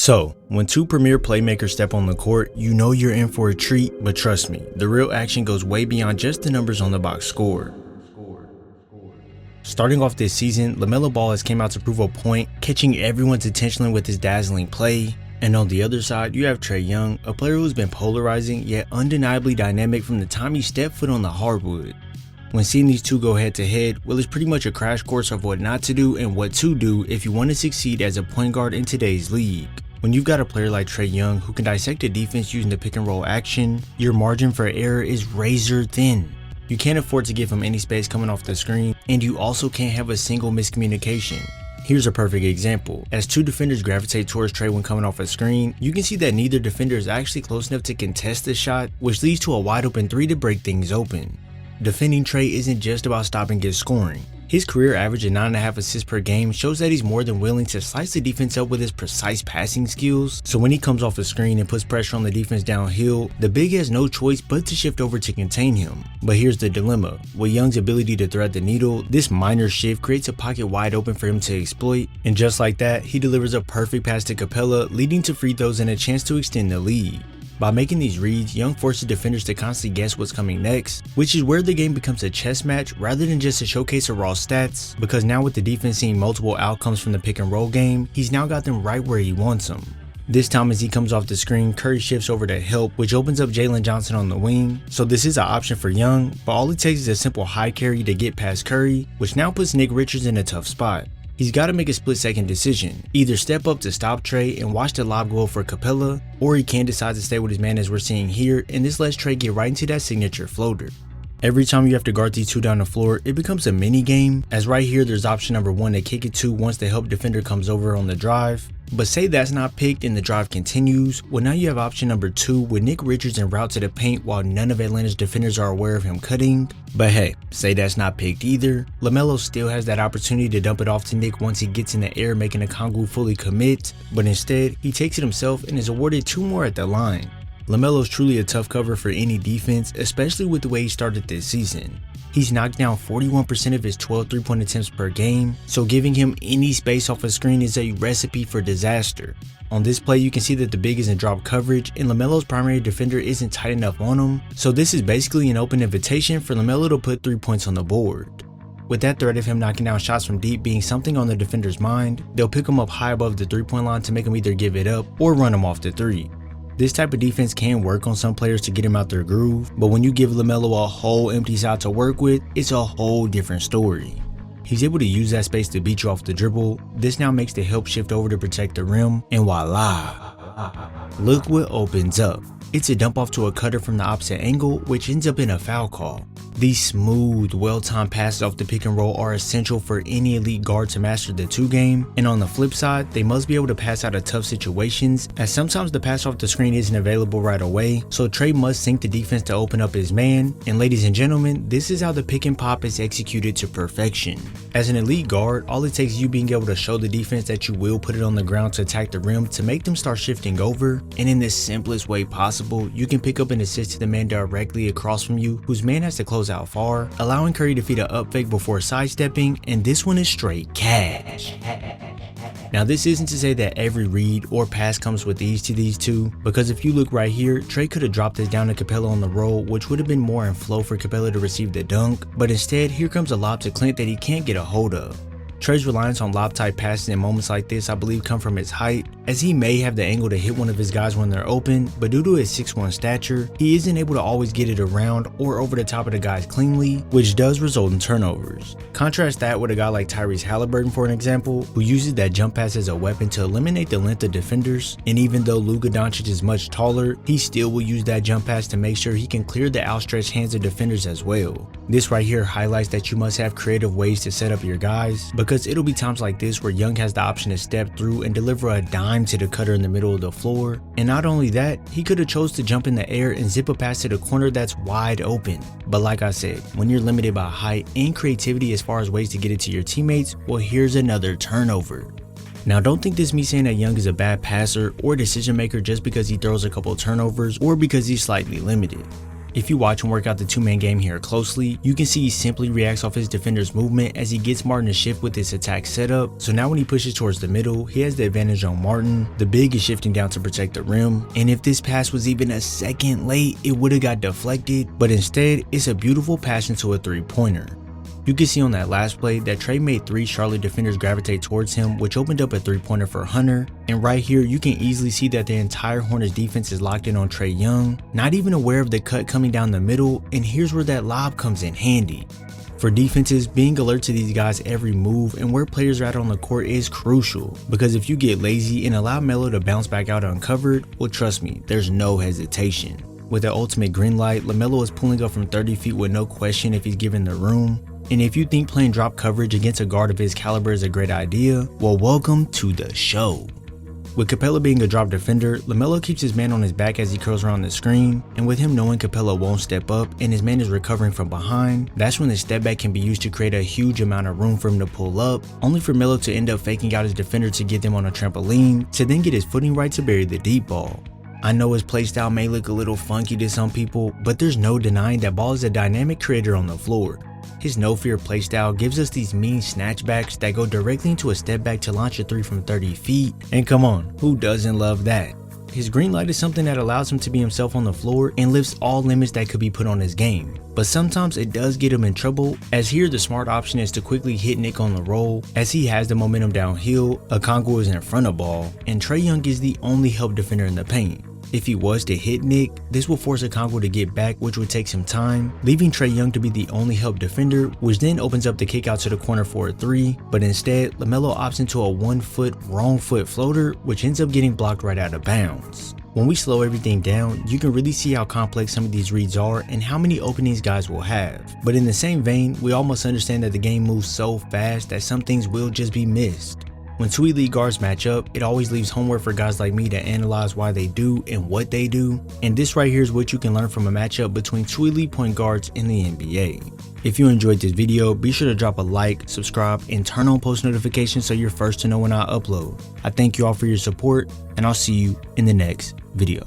So, when two premier playmakers step on the court, you know you're in for a treat, but trust me, the real action goes way beyond just the numbers on the box score. Starting off this season, Lamelo Ball has came out to prove a point, catching everyone's attention with his dazzling play. And on the other side, you have Trae Young, a player who's been polarizing yet undeniably dynamic from the time he stepped foot on the hardwood. When seeing these two go head to head, well, it's pretty much a crash course of what not to do and what to do if you want to succeed as a point guard in today's league. When you've got a player like Trae Young who can dissect a defense using the pick and roll action, your margin for error is razor thin. You can't afford to give him any space coming off the screen, and you also can't have a single miscommunication. Here's a perfect example. As two defenders gravitate towards Trae when coming off a screen, you can see that neither defender is actually close enough to contest the shot, which leads to a wide open three to break things open. Defending Trae isn't just about stopping his scoring. His career average of 9.5 assists per game shows that he's more than willing to slice the defense up with his precise passing skills, so when he comes off a screen and puts pressure on the defense downhill, the big has no choice but to shift over to contain him. But here's the dilemma. With Young's ability to thread the needle, this minor shift creates a pocket wide open for him to exploit, and just like that, he delivers a perfect pass to Capella, leading to free throws and a chance to extend the lead. By making these reads, Young forces defenders to constantly guess what's coming next, which is where the game becomes a chess match rather than just a showcase of raw stats, because now with the defense seeing multiple outcomes from the pick and roll game, he's now got them right where he wants them. This time as he comes off the screen, Curry shifts over to help, which opens up Jalen Johnson on the wing, so this is an option for Young, but all it takes is a simple high carry to get past Curry, which now puts Nick Richards in a tough spot. He's got to make a split-second decision, either step up to stop Trae and watch the lob go for Capella, or he can decide to stay with his man as we're seeing here, and this lets Trae get right into that signature floater. Every time you have to guard these two down the floor, it becomes a mini game, as right here there's option number 1 to kick it to once the help defender comes over on the drive. But say that's not picked and the drive continues, well now you have option number 2 with Nick Richards en route to the paint while none of Atlanta's defenders are aware of him cutting. But hey, say that's not picked either, Lamelo still has that opportunity to dump it off to Nick once he gets in the air, making a Kongu fully commit, but instead he takes it himself and is awarded 2 more at the line. Lamelo's truly a tough cover for any defense, especially with the way he started this season. He's knocked down 41% of his 12 3-point attempts per game, so giving him any space off a screen is a recipe for disaster. On this play, you can see that the big is in drop coverage, and Lamelo's primary defender isn't tight enough on him, so this is basically an open invitation for Lamelo to put 3 points on the board. With that threat of him knocking down shots from deep being something on the defender's mind, they'll pick him up high above the 3-point line to make him either give it up or run him off the 3. This type of defense can work on some players to get him out their groove, but when you give Lamelo a whole empty side to work with, it's a whole different story. He's able to use that space to beat you off the dribble. This now makes the help shift over to protect the rim, and voila! Look what opens up. It's a dump off to a cutter from the opposite angle, which ends up in a foul call. These smooth, well-timed passes off the pick and roll are essential for any elite guard to master the 2 game, and on the flip side, they must be able to pass out of tough situations, as sometimes the pass off the screen isn't available right away, so Trae must sink the defense to open up his man, and ladies and gentlemen, this is how the pick and pop is executed to perfection. As an elite guard, all it takes is you being able to show the defense that you will put it on the ground to attack the rim to make them start shifting over, and in the simplest way possible, you can pick up an assist to the man directly across from you, whose man has to close out far, allowing Curry to feed a up fake before sidestepping, and this one is straight cash. Now this isn't to say that every read or pass comes with ease to these two, because if you look right here, Trae could have dropped this down to Capella on the roll, which would have been more in flow for Capella to receive the dunk, but instead here comes a lob to Clint that he can't get a hold of. Trae's reliance on lob type passes in moments like this I believe come from his height, as he may have the angle to hit one of his guys when they're open, but due to his 6'1" stature, he isn't able to always get it around or over the top of the guys cleanly, which does result in turnovers. Contrast that with a guy like Tyrese Halliburton for an example, who uses that jump pass as a weapon to eliminate the length of defenders, and even though Luka Doncic is much taller, he still will use that jump pass to make sure he can clear the outstretched hands of defenders as well. This right here highlights that you must have creative ways to set up your guys, because it'll be times like this where Young has the option to step through and deliver a dime to the cutter in the middle of the floor, and not only that, he could have chose to jump in the air and zip a pass to the corner that's wide open. But like I said, when you're limited by height and creativity as far as ways to get it to your teammates, well here's another turnover. Now don't think this me saying that Young is a bad passer or decision maker just because he throws a couple turnovers or because he's slightly limited. If you watch him work out the two-man game here closely, you can see he simply reacts off his defender's movement as he gets Martin to shift with his attack setup. So now when he pushes towards the middle, he has the advantage on Martin. The big is shifting down to protect the rim, and if this pass was even a second late, it would have got deflected, but instead it's a beautiful pass into a three-pointer. You can see on that last play that Trae made 3 Charlotte defenders gravitate towards him, which opened up a three-pointer for Hunter. And right here, you can easily see that the entire Hornets defense is locked in on Trae Young, not even aware of the cut coming down the middle, and here's where that lob comes in handy. For defenses, being alert to these guys' every move and where players are at on the court is crucial, because if you get lazy and allow Melo to bounce back out uncovered, well trust me, there's no hesitation. With the ultimate green light, Lamelo is pulling up from 30 feet with no question if he's given the room. And if you think playing drop coverage against a guard of his caliber is a great idea, well welcome to the show. With Capella being a drop defender, Lamelo keeps his man on his back as he curls around the screen, and with him knowing Capella won't step up and his man is recovering from behind, that's when the step back can be used to create a huge amount of room for him to pull up, only for Melo to end up faking out his defender to get them on a trampoline, to then get his footing right to bury the deep ball. I know his playstyle may look a little funky to some people, but there's no denying that Ball is a dynamic creator on the floor. His no-fear playstyle gives us these mean snatchbacks that go directly into a step back to launch a 3 from 30 feet, and come on, who doesn't love that? His green light is something that allows him to be himself on the floor and lifts all limits that could be put on his game, but sometimes it does get him in trouble, as here the smart option is to quickly hit Nick on the roll, as he has the momentum downhill, Okongwu is in front of Ball, and Trae Young is the only help defender in the paint. If he was to hit Nick, this will force Okongwu to get back, which would take some time, leaving Trae Young to be the only help defender, which then opens up the kick out to the corner for a 3, but instead, Lamelo opts into a 1-foot, wrong foot floater, which ends up getting blocked right out of bounds. When we slow everything down, you can really see how complex some of these reads are and how many openings guys will have. But in the same vein, we almost understand that the game moves so fast that some things will just be missed. When two elite guards match up, it always leaves homework for guys like me to analyze why they do and what they do, and this right here is what you can learn from a matchup between two elite point guards in the NBA. If you enjoyed this video, be sure to drop a like, subscribe, and turn on post notifications so you're first to know when I upload. I thank you all for your support, and I'll see you in the next video.